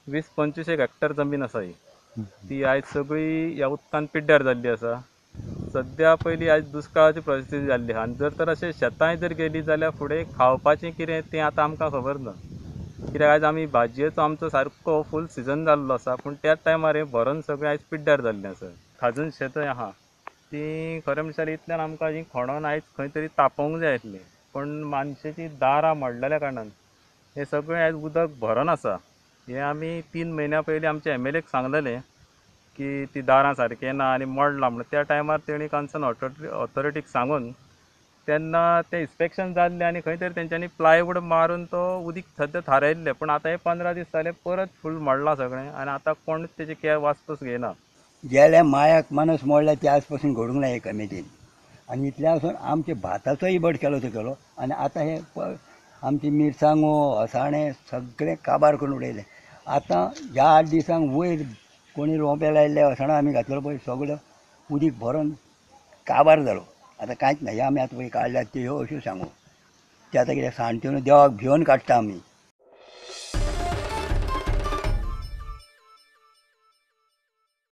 20-25 hectare जमीन आसा ही. ती आयज सगळी ह्या उदकान पिड्ड्यार जाल्ली आसा. सद्या पयलीं आयज दुश्काळाची परिस्थिती जाल्ली आहा आनी जर तर अशें शेतांय जर गेली जाल्यार फुडें खावपाचें कितें तें आतां आमकां खबर ना. कित्याक आयज आमी भाजयेचो आमचो सारको फूल सिजन जाल्लो आसा पूण त्याच टायमार हें भरोन सगळें आयज पिड्ड्यार जाल्लें आसा. खाजून शेतां आहा ती खरें म्हणल्यार इतल्यान आमकां ही खोणोन आयज खंय तरी तापोवंक जाय आसली. पण मानशेची दारां मोडलेल्या कारणान हें सगळें आयज उदक भरोन आसा. हें आमी 3 म्हयन्या पयलीं आमच्या MLAक सांगलेलें की ती दारां सारकें ना आनी मोडलां म्हणून. त्या टायमार तेणी कन्सर्न ऑथॉरिटीक सांगून तेन्ना तें इन्स्पेक्शन जाल्लें आनी खंय तरी तेंच्यांनी प्लायवूड मारून तो उदीक सद्या थारायल्लें. पूण आतां हे 15 दीस जाले परत फूल मोडलां सगळें आनी आतां कोण तेजी कॅर वासपूस घेयना. गेल्या मायाक मानस मोडल्या त्या आज पासून घडूंक ना हे कमिटीन आनी इतल्या वचून आमचे भाताचोय इबड केलो तो केलो आनी आतां हे आमची मिरसांगो असाणें सगळें काबार करून उडयलें. आतां ह्या 8 दिसांक वयर कोणी रोंपे लायिल्ले असाणो आमी घातलो पळय सगळो उदीक भरोन काबार जालो. आतां कांयच ना हे आमी आतां पळय काडल्यात त्यो ह्यो अश्यो सांगू ते आतां कितें साणट्यो न्हू देवाक भिवन काडटा आमी.